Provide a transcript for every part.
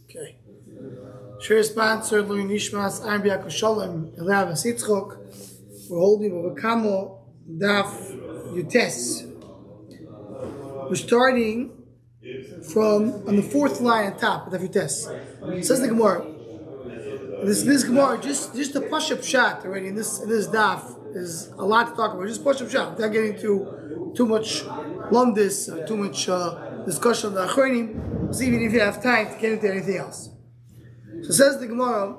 Okay. Share sponsor Louis Nishmas, I'm Biakov Shalom, Elav Sitzchok. We're holding over Kamo Daf Yutes. We're starting from on the fourth line on top of Daf Yutes. Says the Gemara. This Gemara, just the push-up shot already in this daf is a lot to talk about. Just push-up shot without getting too much lumdis, too much discussion of the achronim. So even if you have time to get into anything else. So says the Gemara,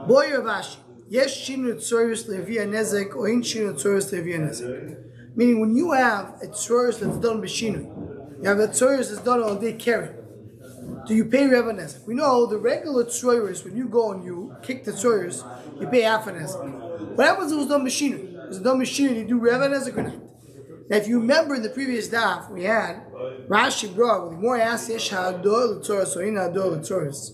Boy Ravashi, yes shinu tzoros levia nezek or in shinu tzoros levia nezek. Meaning when you have a tzoros that's done b'shinu, you have a tzoros that's done all day carrying. Do you pay Reva Nezek? We know the regular tzoros, when you go and you kick the tzoros, you pay half a Nezek. What happens if it was done machinery? Was it done machinery? You do Reva Nezek or not? Now, if you remember in the previous daf, we had Rashi brought, when the more asked Yesh ha'ador l'tzoros or in ha'ador l'tzoros.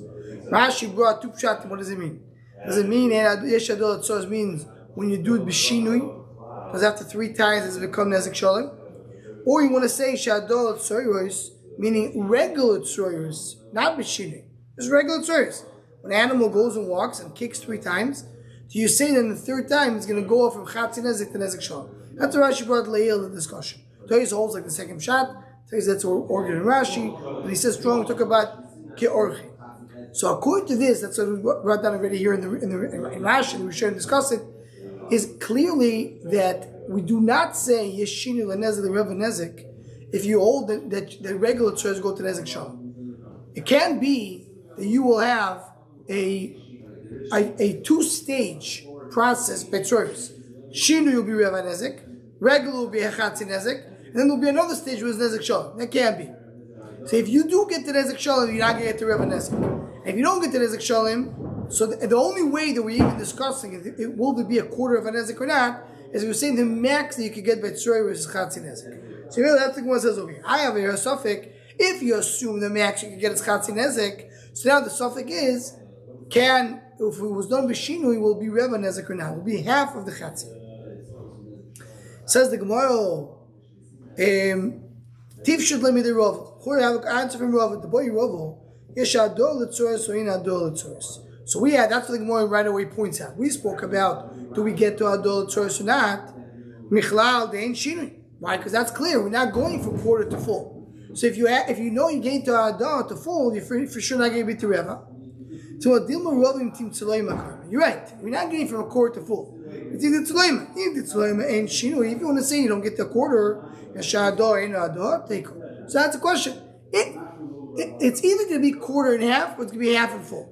Rashi brought two pshatim. What does it mean? Does it mean Yesh ha'ador l'tzoros means when you do it b'shinui? Because after 3 times does it become Nezek Shalom? Or you want to say Sha'ador l'tzoros, meaning regular tzoros, not b'shinui. Just regular tzoros. When an animal goes and walks and kicks 3 times, do you say that in the 3rd time it's going to go from Chatzi Nezek to Nezek Shalom? That's what Rashi brought Le'il in the discussion. Toys holds like the second shot. Toys that's organ in Rashi. And he says strong talk about Ke'orchi. So according to this, that's what we brought down already here in Rashi, we should discuss it, is clearly that we do not say Yeshinu L'Nezek L'Reva Nezek if you hold that the regular tzoros go to Nezek Shalom. It can be that you will have a 2-stage process by tzoros. Shinu will be Reva Nezek, regular will be Hechatzi Nezek, and then there will be another stage where it's Nezek Shalom. That can be. So if you do get to Nezek Shalom, you're not going to get to Reva Nezek. And if you don't get to Nezek Shalom, so the only way that we're even discussing it will be a quarter of a Nezek or not, is we're saying the max that you could get by tzoros is Chatzi Nezek. So really that's what it says over here. I have here a suffix. If you assume the max you can get is Chatzi Nezek, so now the suffix is, if it was done b'shinu, it will be Reva Nezek or not. It will be half of the Chatzi. Says the Gemara, Tiv should let me the Rav. Here I have an answer from Rav. The boy Rav, Yesh ha'ador l'tzoros or in ha'ador l'tzoros. So we had, that's what the Gemara right away points out. We spoke about, do we get to ha'ador l'tzoros or not? Michlal de'en shinui. Why? Because that's clear. We're not going from quarter to full. So if you know you're getting to ha'ador to full, you're for sure not going to be to Reva. So you're right. We're not getting from a quarter to full. It's either Tzloima. Either Tzloima and Shinui. If you want to say you don't get the quarter, Yashador and Ador, take it. So that's a question. It's either going to be quarter and half, or it's going to be half and full.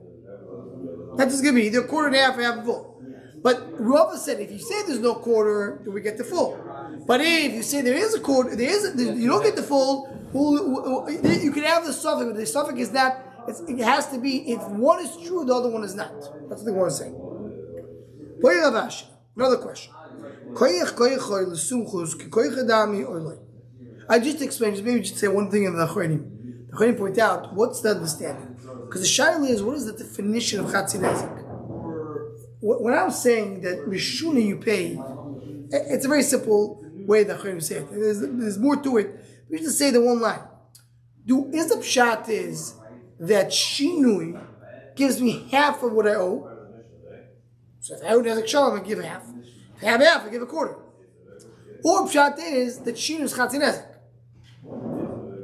That's just going to be either quarter and half or half and full. But Rava said if you say there's no quarter, then we get the full. But if you say there is a quarter, you don't get the full, you can have the suffix, but the suffix is not. It has to be, if one is true, the other one is not. That's what they want to say. Another question. I just explained, maybe just say one thing in the achronim. The achronim point out, what's the understanding? Because the shaila is, what is the definition of Chatzi Nezek? When I'm saying that Mishuni you pay, it's a very simple way the achronim say it. There's more to it. We just say the one line. Is the pshat is that Shinui gives me half of what I owe. So if I owe Nezek Shalom, I give half. If I have half, I give a quarter. Or pshat is that Shinui is Chatzi Nezek.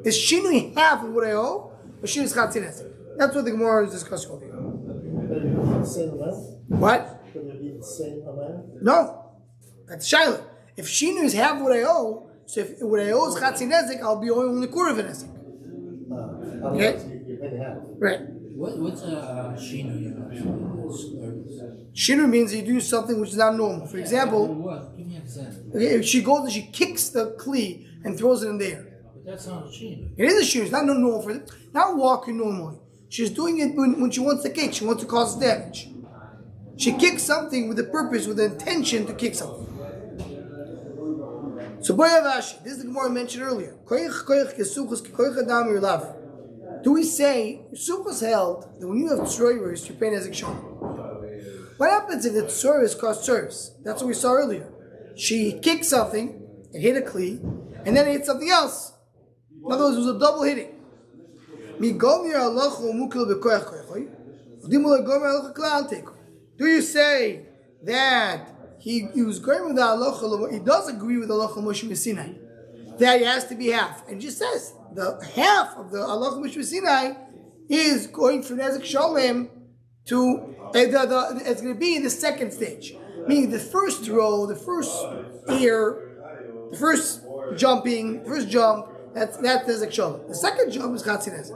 Is Shinui half of what I owe, or Shinui is Chatzi Nezek? That's what the Gemara is discussing over here. What? Could it be the same amount? No. That's Shaila. If Shinui is half what I owe, so if what I owe is Chatzi Nezek, I'll be owing only a quarter of a Nezek. Okay? Right. What's a shinu? Shinu means you do something which is not normal. For example, What? Give me an example. okay, if she goes and she kicks the kli and throws it in the air. But that's not a shinu. It is a shinu. It's not normal for it. Not walking normally. She's doing it when she wants to kick. She wants to cause damage. She kicks something with the purpose, with the intention to kick something. So Boyavashi, this is the Gemara mentioned earlier. Do we say, Sukkos held that when you have tzoros, you pay Nezek Shalom? What happens if the tzoros costs tzoros? That's what we saw earlier. She kicked something, it hit a kli, and then it hit something else. In other words, it was a double hitting. Do you say that he was going with the halacha? He does agree with the halacha Moshe Sinai that he has to be half, and just says the half of the halacha Moshe Sinai is going from Nezek Shalem to it's going to be in the second stage, meaning the first row, the first ear, the first jump. That's Nezek Shalom. The second jump is Chatzin Nezek.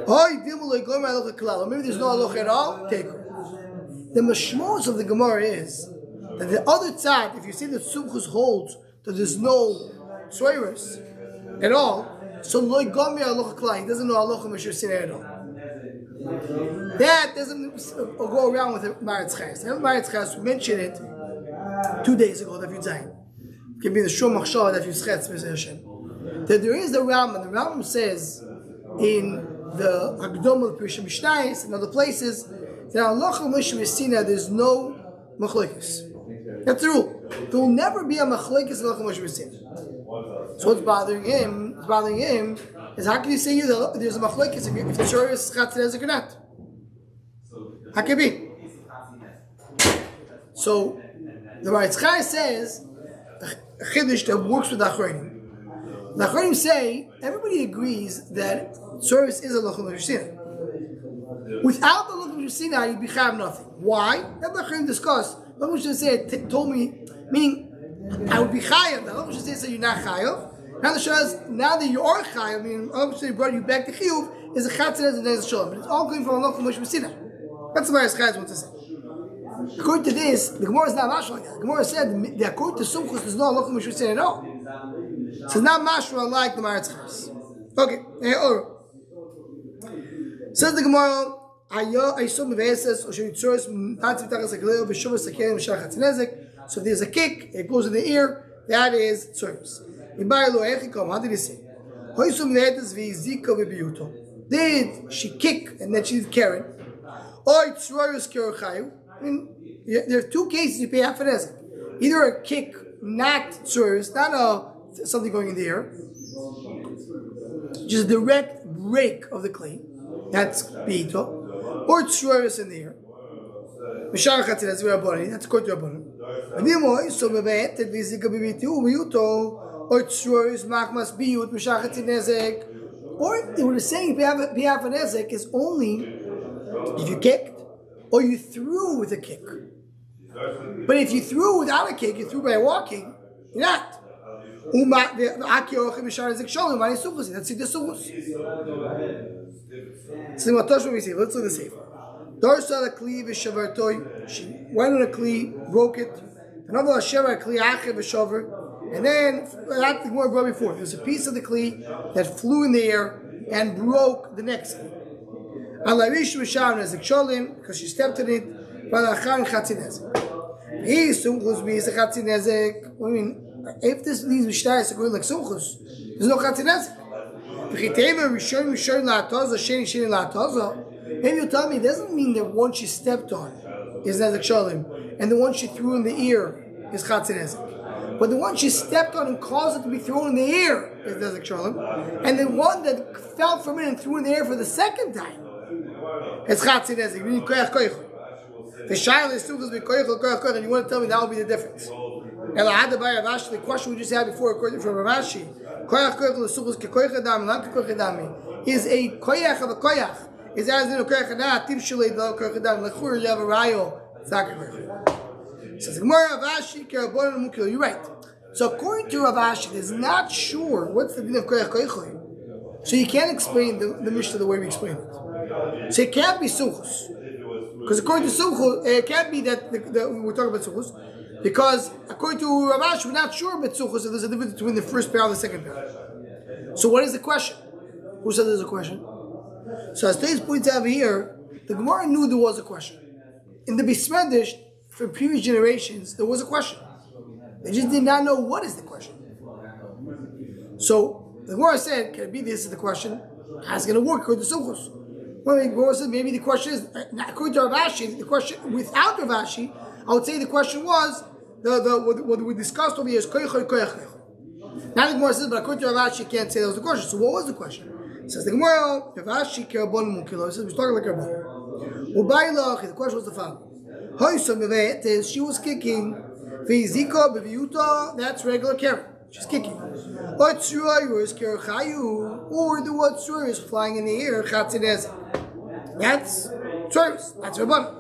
Or maybe there's no halacha at all. Take her. The mashmos of the Gemara is that the other tzad, if you say that Sumchus holds that there's no soiris at all, so loy gomer halacha klal, he doesn't know halacha Moshe Sinai at all. That doesn't go around with the Maritz Chayes. The Maritz Chayes mentioned it 2 days ago. That you saying it can be the Shom Machshava that you schetz Hashem. That there is the Rambam. The Rambam says in the Hagdom of Pirshim Mishnayos and other places that halacha Moshe Sinai there's no machlekes. That's the rule. There will never be a machlekes halacha Moshe Sinai. So what's bothering him? What's bothering him is how can you say there's a machlekes if the shor is Chatzin Nezek or not? How can it be? So the Maritz Chai says a chiddush that works with the Achronim. The Achronim say everybody agrees that service is a halacha Moshe Sinai. Without the halacha Moshe Sinai, you'd be chayav nothing. Why? That the Achronim discussed. The halacha Moshe Sinai told me, meaning I would be chayav. The halacha Moshe Sinai said you're not chayav. Now the Shas, now that you are chayav, meaning obviously brought you back to chiyuv, is a chatzin as a nezeh shalom, but it's all coming from halacha Moshe Sinai. That's what Maris Chayes wants to say. According to this, the Gemara is not mashal like that. The Gemara said that according to Sumchus, there's no halacha Moshe Sinai at all. So it's not mashal like the Maris Chayes. Okay, says the Gemara. So if there's a kick, it goes in the ear. That is service. How did he say? Did she kick and then she's carried? I mean, there are two cases you pay half an ezek. Either a kick, not service, not something going in the air, just a direct break of the clay. That's bito. Or service in the air. That's according to Rabbanan. Or they were saying B'yaf an ezek is only if you kicked or you threw with a kick. But if you threw without a kick, you threw by walking, you're not. That's the suchus. So what Tosh we see? Let's look at the safe. Darsa the kli v'shavartoi. She went on a kli, broke it. Another shavar kli acher v'shavar. And then that the more brought before. There's a piece of the kli that flew in the air and broke the next kli. Alavish v'shavar nezek sholim because she stepped in it. V'alachan chatzin nezek. He sumchus be a chatzin nezek. I mean, if these mishnayos are going like sumchus, there's no chatzin nezek. Maybe you tell me it doesn't mean that one she stepped on is nezek sholim, and the one she threw in the ear is chatzin nezek. But the one she stepped on and caused it to be thrown in the air is nezek sholim, and the one that fell from it and threw in the air for the second time is chatzin nezek. Meaning koyach koyach. The shaila is still going to be koyach koyach, and you want to tell me that will be the difference? The question we just had before, according from Ravashi, is a koyach of a koyach. Is as in a koyach not tim shalei lo koyach adam lechur you have a rayo. Says Gemara Ravashi kerabon mukil. You're right. So according to Ravashi, is not sure what's the din of koyach koyach. So you can't explain the Mishnah the way we explain it. So it can't be suchus. Because according to Sumchus, it can't be that we're talking about Sumchus. Because according to Ravash, we're not sure about Sumchus if there's a difference between the first pair and the second pair. So what is the question? Who said there's a question? So as Teis points out here, the Gemara knew there was a question. In the Bismedish, for previous generations, there was a question. They just did not know what is the question. So the Gemara said, can it be this is the question? How's it going to work according to Sumchus? Well, the Gemara said maybe the question is, according to Ravashi, the question, without Ravashi, I would say the question was, what we discussed over here is koyach koyach. Now the Gemara says, but according to Ravashi, you can't say that was the question. So what was the question? Says the Gemara, Ravashi Kerabon Mukilo. He says we're talking like Kerabon. Ubailach. The question was the following: she was kicking. Viziko beviuta. That's regular keren. She's kicking. Or the what tzura is flying in the air. Chatzinezek. That's tzuris. That's Rabban.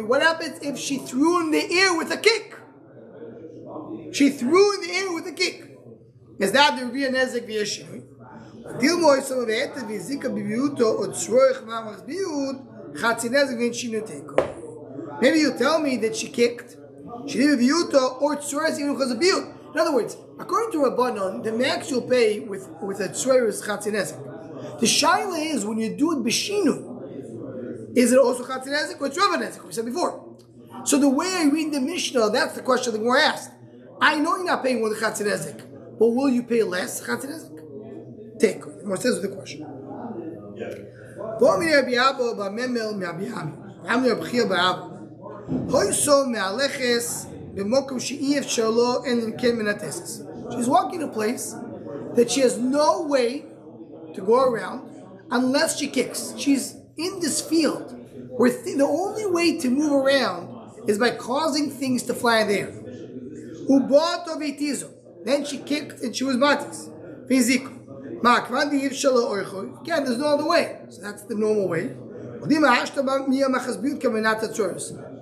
What happens if she threw in the air with a kick? She threw in the air with a kick. Is that the Rabbi Nezek via Shinui? Dilmoy some of it, Vizika Bibuto or Tzroich Mamach Biut, Chatzinezek via Shinui Teko. Maybe you tell me that she kicked. She did Biuto or Tzroich even because of Biut. In other words, according to Rabbanon, the max you'll pay with a Tzroich is Chatzinezek. The shaila is when you do it B'Shinui. Is it also Chatzinezek or Tzroich? We said before. So the way I read the Mishnah, that's the question the Gemara asked. I know you're not paying more than Chatzinezek, but will you pay less Chatzinezek? Take. The Gemara says with the question. She's walking a place that she has no way to go around unless she kicks. She's in this field where the only way to move around is by causing things to fly in the air. Then she kicked and she was matis. Again, there's no other way. So that's the normal way.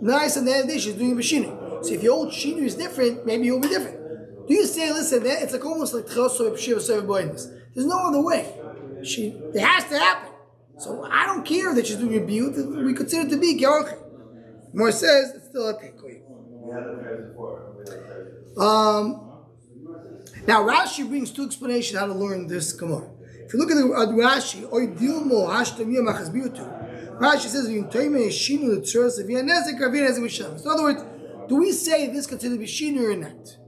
Nice, and then she's doing a b'shinu. So if your old shinu is different, maybe you'll be different. Do you say, listen, it's like almost like there's no other way. It has to happen. So I don't care that she's doing a biyut. We consider it to be georchi. More says it's still a takeaway. Now Rashi brings two explanations how to learn this Gemara. If you look at the Rashi, Rashi says, in other words, do we say this considered to be shinu or not?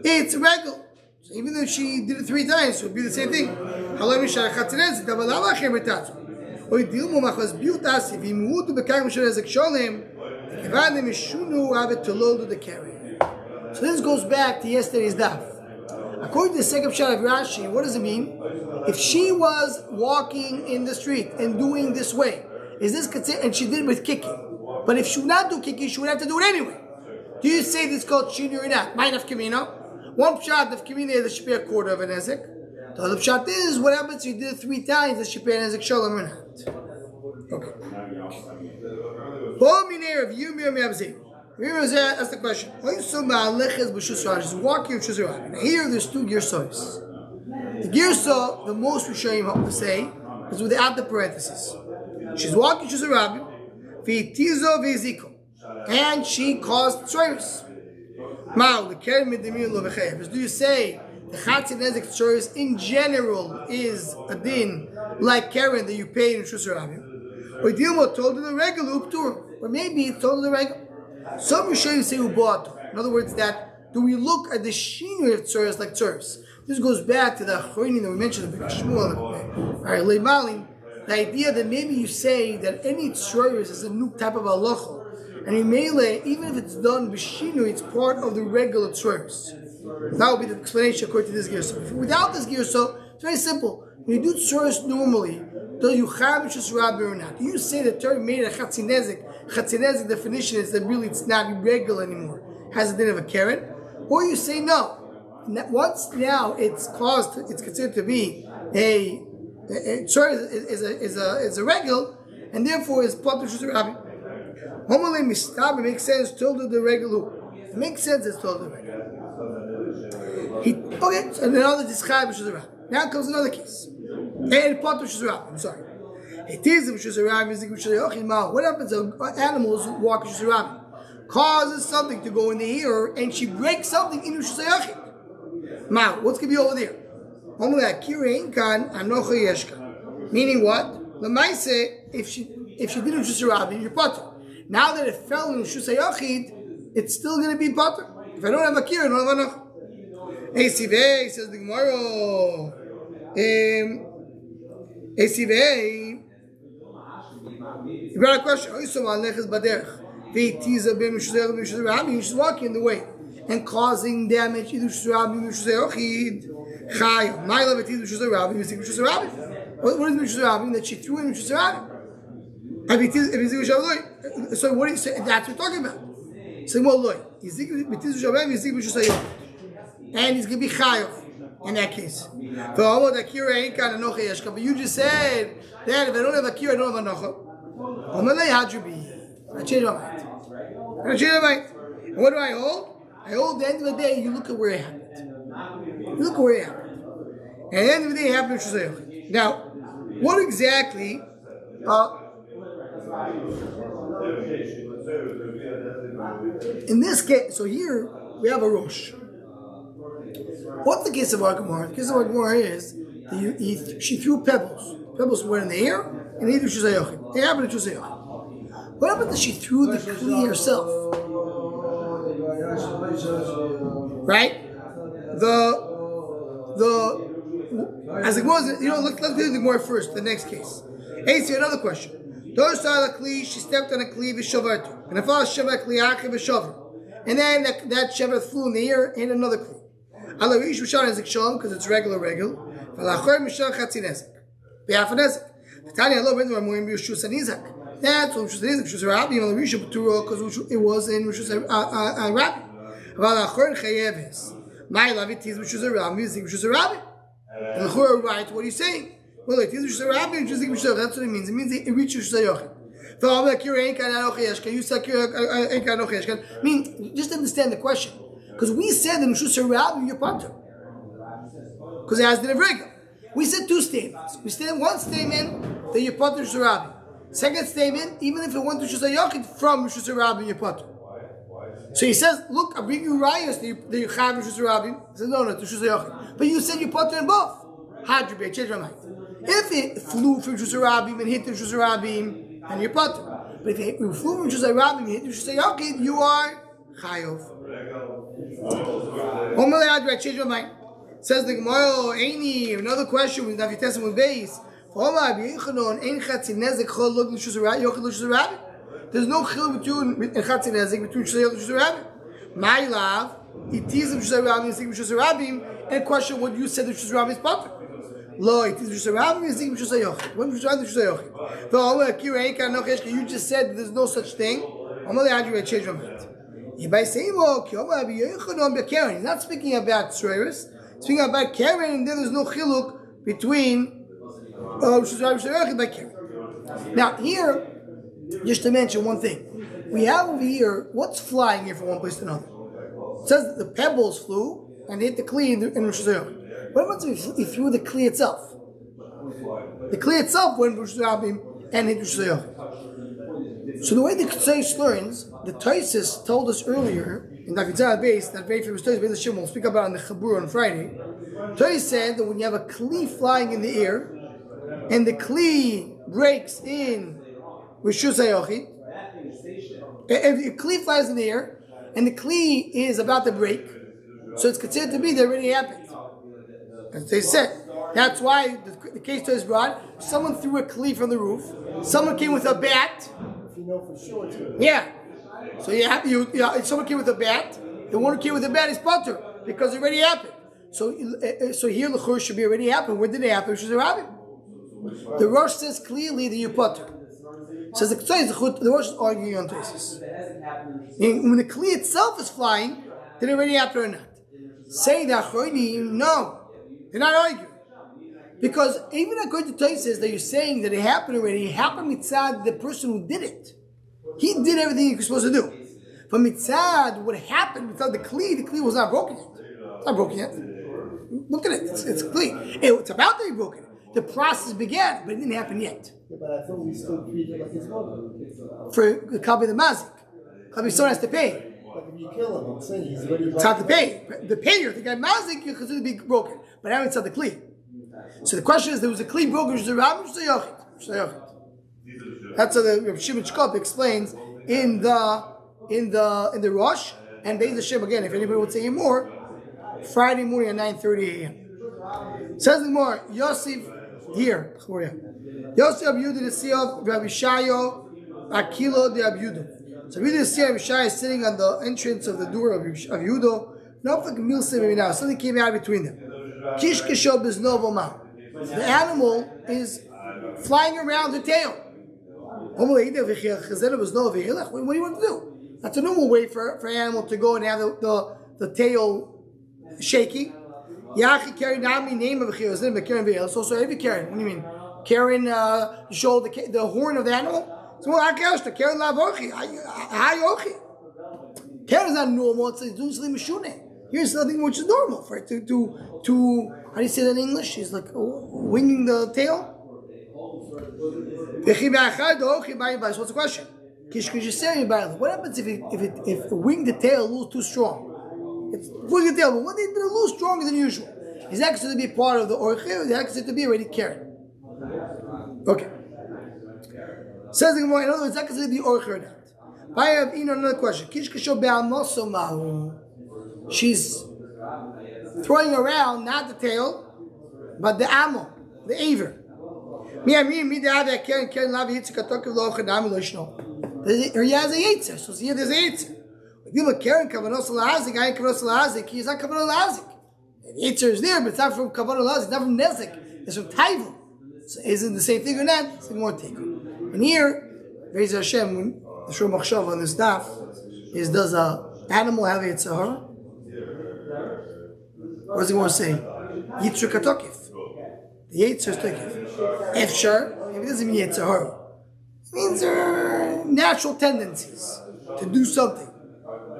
It's regular. So even if she did it 3 times, it would be the same thing. So this goes back to yesterday's daf. According to the second shot of Rashi, what does it mean? If she was walking in the street and doing this way, is this considered? And she did it with kicking. But if she would not do kicking, she would have to do it anyway. Do you say this is called shinu or not? Mine of kamino. One shot of kamino is that she pay a quarter of an ezek. The other shot is what happens if you did it 3 times that she pay an ezek shalom or not. Okay. That's the question. She's walking with Shuzarabim. Now here there's 2 girsos. The girso, the most Rishonim say, is without the parentheses. She's walking Shuzarabim, v'itizo v'iziko, and she caused tzores. Do you say the Chatzinezek tzores in general is a din like Karen that you pay in Shuzarabim? Or Dilma told her the regular uptur, or maybe it's told her the regular. Some Rishonim say ubat. In other words, that do we look at the shinu of tzores like tzores? This goes back to the achronim that we mentioned in Shmuel. The idea that maybe you say that any tzores is a new type of halacha, and in melee, even if it's done b'shinu, it's part of the regular tzores. That would be the explanation according to this girsa. Without this girsa, it's very simple. When you do tzores normally, do you have Shuzarabim or not? Do you say the term made a Chatzinezek? Chatzinezek definition is that really it's not regular anymore. Has a din of a keren, or you say no. Once now it's caused, it's considered to be a is a regular, and therefore is part of Shuzarabim. Homole mistab makes sense told to the regular. It makes sense it's told to the regular. Okay, so now that describe Shuzarabim. Now comes another case. And part of Shuzarabim. I'm sorry. It is Shuzarabim. What happens to animals who walk Shuzarabim? Causes something to go in the ear, and she breaks something in Shuzarabim. Now, what's going to be over there? Meaning what? If she didn't Shuzarabim, you're potter. Now that it fell in Shuzayachid, it's still going to be potter. If I don't have a kira, I don't have enough. Esivei, says the Gemara. Esivei. He brought a question. He's walking in the way and causing damage. What is Mishus Rabbi? That she threw in Mishus Rabbi. So what do you say? That's what we're talking about. So well, look, and he's going to be chayav in that case. But you just said that if I don't have akira, I don't have anocha. I changed my mind. And what do I hold? I hold at the end of the day, you look at where it happened. You look at where it happened. And at the end of the day, it happened to Shazayach. Now, what exactly in this case, so here we have a Rosh. What's the case of our Gemara? The case of our Gemara is that she threw pebbles. Pebbles were in the air, and he threw Shazayach. They happened to Shazayach. What happened that she threw the kli herself? Right? As it was, let's do the Gemara first. The next case. Hey, see another question. She stepped on a kli v'shavartu, and if I shavar kli achiv v'shavar, and then that shavar flew in the air and another kli. Allah reish v'shar nezik shalom because it's regular. V'lachor mishar chatzi nezik. Behalf of nezik. Tanya Allah ben Ramoyim b'Yeshus Anizak. That's what Yeshus Anizak. Yeshus Rabbi on the Risha B'Turo because it was in Yeshus Rabbi. V'lachor chayeves. My lavitiz Yeshus Rabbi. Yeshus Rabbi. And the Chura right. What are you saying? Well, that's what it means. It means it reaches Yeshus I mean, just understand the question. Because we said in Yeshus Rabbi you're Pater. Because it has the Nevrega. We said two statements. We said one statement that you're Pater Yeshus Rabbi. Second statement, even if it went to Yeshus Yochid from Yeshus Rabbi, you're Pater. So he says, look, I bring you rayos that you have Yeshus Rabbi. He says, no, to Yeshus Yochid. But you said you're Pater in both. Hadribe, change my mind. If it flew from Yeshus Rabbi and hit the Yeshus Rabbi, and you're Pater. But if it flew from Yeshus Rabbi and hit the Yeshus Yochid, you are Chayov. Hadribe, change my mind. Says the Gemara, another question with Navitesim with base. There's no chil between Chatzi Nezik between Shayach and Shusarabim. My love, it is Shusarabim and Shusarabim. And question what you said the Shusarabim is Pater. Lo, it is Shusarabim and Shusarabim. When Shusarabim Shusarabim. You just said there's no such thing. I'm only having to change my mind. He's not speaking about Sreiris. He's speaking about Karen, and then there's no chiluk between. Now here, just to mention one thing, we have over here what's flying here from one place to another. It says that the pebbles flew and hit the kli in Rosh Hashanah. What about if he threw the kli itself? The kli itself went Rosh Hashanah and hit Rosh Hashanah. So the way the Ktseis learns, the Taisis told us earlier in Davidzah base that very famous Taisis, Beis Hashem, we'll speak about in the Chabur on Friday. Taisis said that when you have a kli flying in the air, and the kli breaks in Rishus HaYochid, if the kli flies in the air, and the kli is about to break, so it's considered to be that already happened. As they said. That's why the case is brought. Someone threw a kli from the roof. Someone came with a bat. If you know for sure, too. Yeah. So someone came with a bat. The one who came with the bat is Pater, because it already happened. So here the chur should be already happened. Where did it happen? The Rosh says clearly that you Pater. Says the Rosh is arguing on Tosis. When the kli itself is flying, did it already happen or not? Say that no, they're not arguing. Because even according to Tosis that you're saying that it happened already, it happened mitzad the person who did it. He did everything he was supposed to do. But mitzad, what happened mitzad the kli was not broken yet. It's not broken yet. Look at it, it's kli. It's about to be broken. The process began, but it didn't happen yet. Yeah, but I thought we still treat it like it's broken. For the Kabi the Mazik. Kabi someone has to pay. Like if you kill him, I'm saying he's already It's not to pay. The payer, the guy Mazik, you consider to be broken. But now it's not the kli. So the question is, there was a kli broken, that's how the Rav Shimon Shkop explains in the Rosh, and Beis Hashem again, if anybody would say more, Friday morning at 9:30 a.m. Says the more Yosef here. Yosef Yehuda the Siyov, Rabbi Shayo, Akilo de Abyudo. So we just see Abishai is sitting on the entrance of the door of Yehuda. Something came out between them. Kish kisho biznovo ma. The animal is flying around the tail. What do you want to do? That's a normal way for an animal to go and have the tail shaking. Yachi carry nami name of It's also every carrying. What do you mean? Carrying show the horn of the animal? So Karen is not normal, it's doing something mishune. Here's something which is normal for it to how do you say that in English? She's like winging the tail. What's the question? What happens if wing the tail a little too strong? It's wing the tail, but what they did a little stronger than usual? Is that considered to be part of the orche, or is that considered to be already carried? Okay. Says the Gemara, in other words, that considered to be orche or not. I have another question. She's throwing around not the tail, but the ammo, the aver. He has a yetzer, so here there's a yetzer. He's not kavanah lazik. The yetzer is there, but it's not from kavanah lazik, it's not from nezik, it's from taivu. So is it the same thing or not? It's more take. And here, Be'ez Hashem, when the Shur Machshav on this daf is, does a animal have a yitzhar? What does he want to say? Yitzhar katokif. The yitzhar is tokif. Efshar, it doesn't mean yitzhar. It means natural tendencies to do something.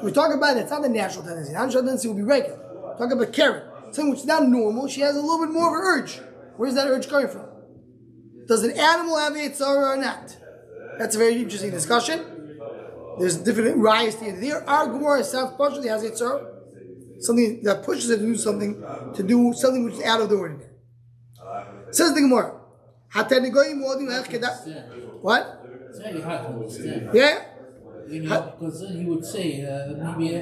We talk about it, it's not the natural tendency. The natural tendency will be regular. Talk about Karen, something which is not normal, she has a little bit more of an urge. Where's that urge coming from? Does an animal have a yitzhar or not? That's a very interesting discussion. There's different rayas here. There are Gemara itself partially has yitzhar, something that pushes it to do something which is out of the ordinary. Says the Gemara. What? It's very hard to understand. Yeah? Because then he would say, maybe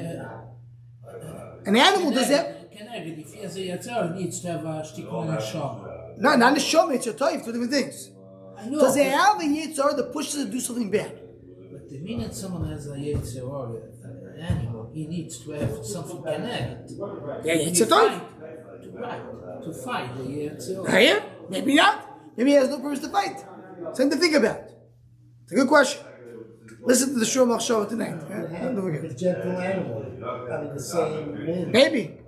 An animal does that. If he has a yatzar, he needs to have a shtickun and a shom. No, not a shom, it's a toif, two different things. I know. Does it have a yitzhar that pushes it to do something bad? But the minute someone has a yatzar or an animal, he needs to have something connected. Yeah, it's a toif. To fight the yatzar. Yeah, maybe not. Maybe he has no purpose to fight. Something to think about. It's a good question. Listen to the Shur Machshava tonight. Don't forget. A gentle animal having the same wind. Maybe.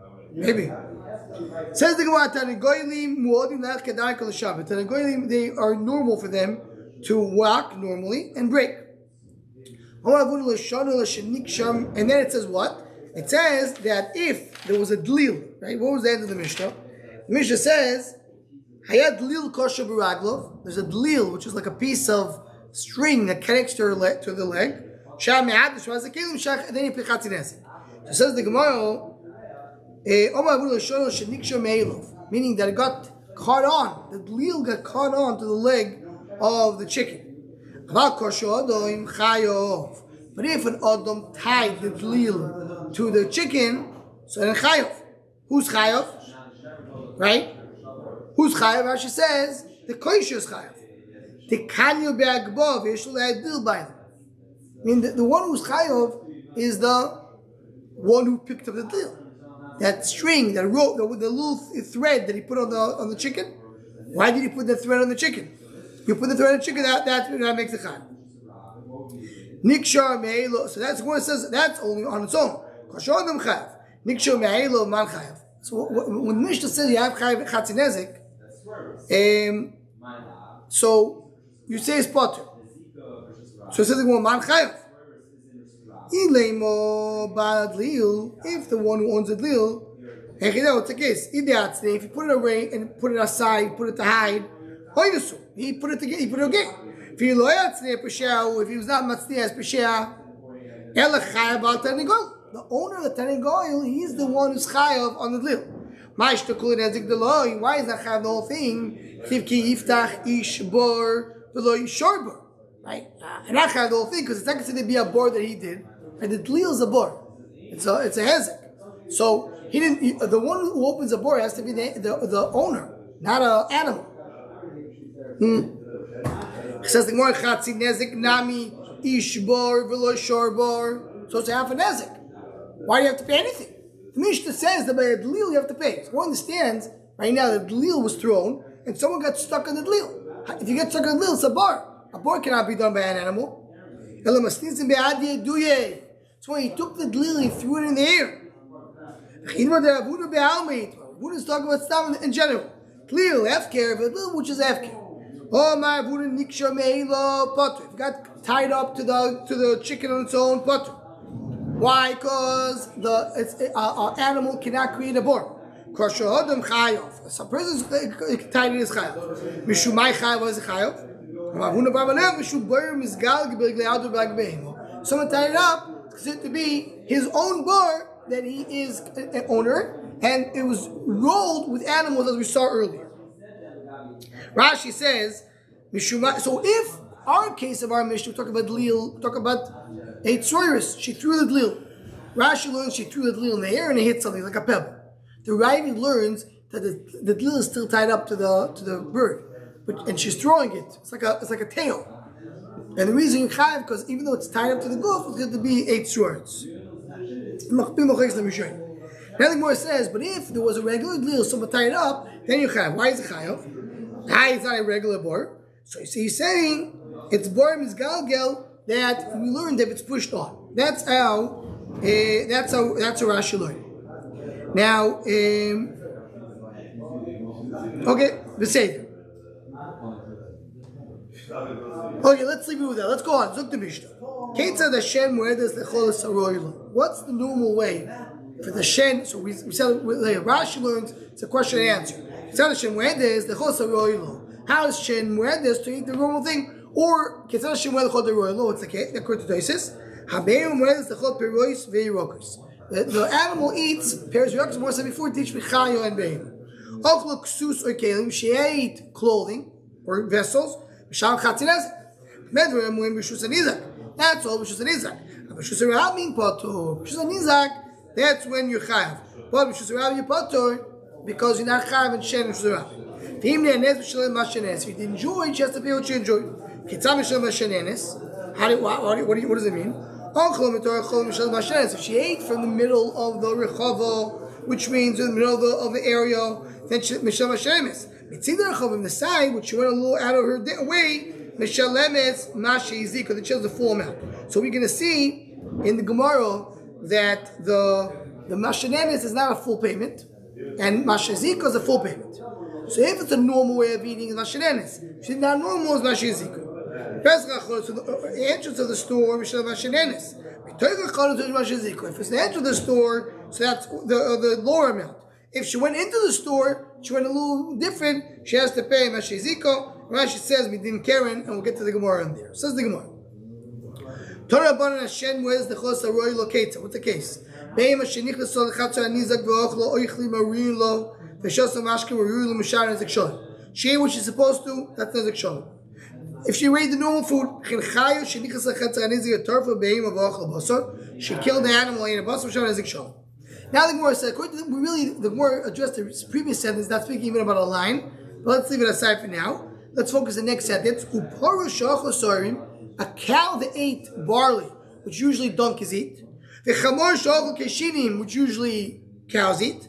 Says the Gemara, Tanagoyim muodim lach kedai kol Shabbat. Tanagoyim, they are normal for them to walk normally and break. And then it says what? It says that if there was a dlil, right? What was the end of the Mishnah? The Mishnah says, Hayad dlil kosher b'raglov. There's a dlil, which is like a piece of string that connects to the leg. Then you put chatzinesi. So says the Gemara, meaning that it got caught on, the dlil got caught on to the leg of the chicken. But if an adam tied the dlil to the chicken, so then chayav. Who's chayav? Right? Who's chayav? Rashi says the kosher is chayav. The kanyu be'agbov yeshul dil by them. I mean, the one who's chayav is the one who picked up the dlil. That string, that rope, the little thread that he put on the chicken. Why did he put the thread on the chicken? You put the thread on the chicken, that makes the chayav. Nikshar me'elo. So that's what it says. That's only on its own. Kashodam chayav. Nikshar me'elo man chayav. So when Mishnah says you have chayav chatzinezik, so you say it's potter. So it says man chayav. If the one who owns the dlil, it's a case. If you put it away and put it aside, put it to hide, he put it together. He put it again. If he was not matzniah as peshia, the owner of the tanigoil, he's the one who's chayav on the dlil. Why is not chayav the whole thing? Right? And not chayav the whole thing because it's not considered to be a bor that he did. And the dlil is a bor. It's a hezek. So he didn't. The one who opens a bor has to be the owner, not an animal. Says the Gemara, Chatzi Nezik Nami ishbar v'lo sharbar. So it's half a nezek. Why do you have to pay anything? The Mishnah says that by a dlil you have to pay. So one understands right now that the dlil was thrown and someone got stuck on the dlil. If you get stuck on the dlil, it's a bar. A bar cannot be done by an animal. So when he took the dlil, he threw it in the air. Buddha is talking about stuff in general. Dlil, hefker, but dlil which is hefker. Oh my Buddha niksha meila potter. If it got tied up to the chicken on its own potter. Why? Because an animal cannot create a bar. Some person is tied in his chayav. Mishumai chayav, what is a chayav? Someone tied it up, considered to be his own bar that he is an owner, and it was rolled with animals as we saw earlier. Rashi says, so if our case of our Mishnah, we talk about Dlil, talk about a tsuris, she threw the Dlil. Rashi learns she threw the Dlil in the air and it hit something like a pebble. The Ravi learns that the Dlil is still tied up to the bird, and she's throwing it. It's like a tail. And the reason you chayav because even though it's tied up to the goof, it's going to be 8 swords. Nothing more says, but if there was a regular Dlil, someone tied it up, then you chayav. Why is it chayav? It's not a regular bar. So you see, he's saying it's bar mizgalgel that we learned that it's pushed on. That's how Rashi learned. Now, okay, the Seder. Okay, let's leave it with that. Let's go on. Zuk the Mishnah. What's the normal way for the Shen? So we said Rashi learns it's a question and answer. How is Shen Muedes to eat the normal thing? Or what's the case? According to Tosis, the animal eats pears and rocks more than before. Teach me chayo and bein. Ochlo ksus or kelim. She ate clothing or vessels. Mishal chatzinez. Medrem when b'shus anizak. That's all b'shus anizak. B'shus rabin patur. B'shus anizak. That's when you chayav. But b'shus rabin patur because you're not chayav and shen b'shus rabin. If you enjoy, you have to pay what you enjoy. What does it mean? If she ate from the middle of the rechava, which means in the middle of the area, then she mishal mashemes. In the side, which she went a little out of her way, mishalemes mashizik, because she has the full amount. So we're going to see in the Gemara that the mashemes is not a full payment, and mashizik is a full payment. So if it's a normal way of eating, it's mashemes. If it's not normal, it's mashizik. So the entrance of the store, if it's the entrance of the store, so that's the lower amount. If she went into the store, she went a little different, she has to pay mashiziko. Rashi says, we didn't Karen, and we'll get to the Gemara in there. Says the Gemara. What's the case? She ate what she's supposed to, that's Nezek Shalom. If she ate the normal food, she killed the animal, ate a basar. Now the Gemara said, the Gemara addressed the previous sentence, not speaking even about a line, but let's leave it aside for now. Let's focus on the next sentence. A cow that ate barley, which usually donkeys eat, which usually cows eat,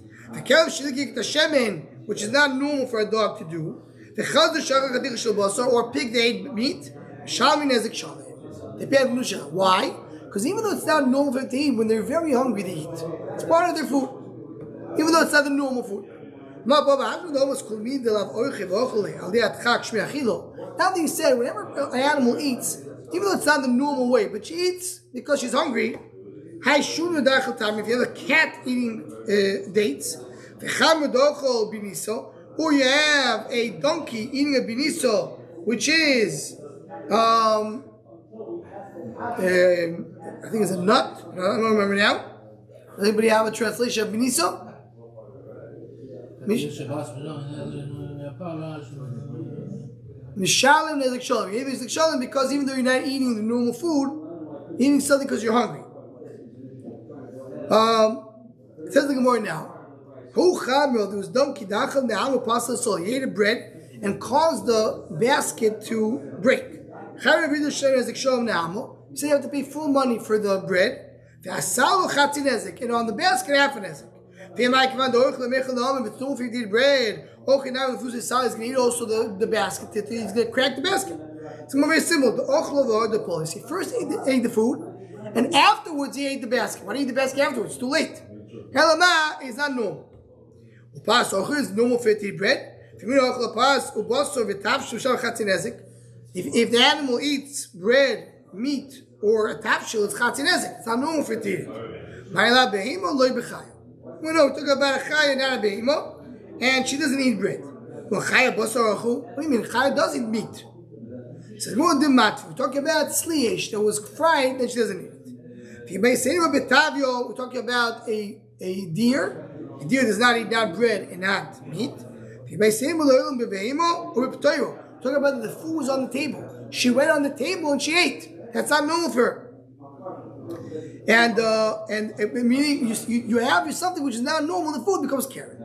which is not normal for a dog to do, or pig that ate meat, they pay Nusha. Why? Because even though it's not normal for them to eat, when they're very hungry, they eat. It's part of their food. Even though it's not the normal food. Now that you said, whenever an animal eats, even though it's not the normal way, but she eats because she's hungry, if you have a cat eating dates, or you have a donkey eating a biniso, which is, I think it's a nut. I don't remember now. Does anybody have a translation of biniso? Mishalim Nezek Shalom. You're Nezek Shalom because even though you're not eating the normal food, you're eating something because you're hungry. It says the Gemara now. There was donkey dachal ne'amu pasta sol. He ate a bread and caused the basket to break. He you say you have to pay full money for the bread. And on the basket, half an ezek. If it's normal for you to eat bread, okay, now if he's going to eat also the basket. He's going to crack the basket. It's very simple. The policy. First ate the food, and afterwards he ate the basket. Why do you eat the basket afterwards? It's too late. Helama is not normal. Upas is normal for you to eat bread. If the animal eats bread, meat, or a tafshil, it's chatzin ezek. It's not normal for it to eat it. We know, we're talking about a chaya, not a behima, and she doesn't eat bread. Well, chaya basar achu. What do you mean? Chaya does eat meat. It says, we're talking about sliesh that was fried, then she doesn't eat it. We're talking about a deer. A deer does not eat not bread and not meat. We're talking about the food was on the table. She went on the table and she ate. That's not normal for her. And meaning you have something which is not normal, the food becomes karen.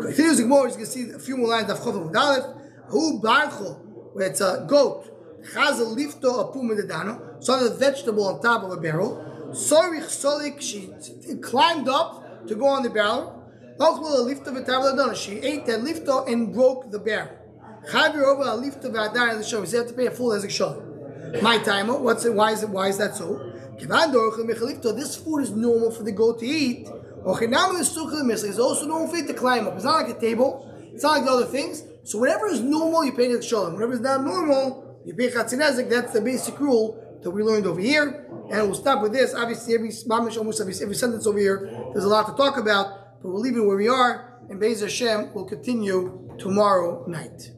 Continues the Gemara, you can see a few more lines of Chof Mudalef. Who barcho, where it's a goat. Chazel lifto apum medano, saw the vegetable on top of a barrel. Sorich solik, she climbed up to go on the barrel. She ate that lifto and broke the barrel. Chavir over a lifto v'adar in the show. You have to pay a full as a show. My timer. What's it? Why is that so? This food is normal for the goat to eat. It's also normal for it to climb up. It's not like a table. It's not like the other things. So whatever is normal, you pay the shalom. Whatever is not normal, you pay chatzin ezek. That's the basic rule that we learned over here. And we'll stop with this. Obviously, every sentence over here, there's a lot to talk about. But we'll leave it where we are. And Be'ez Hashem will continue tomorrow night.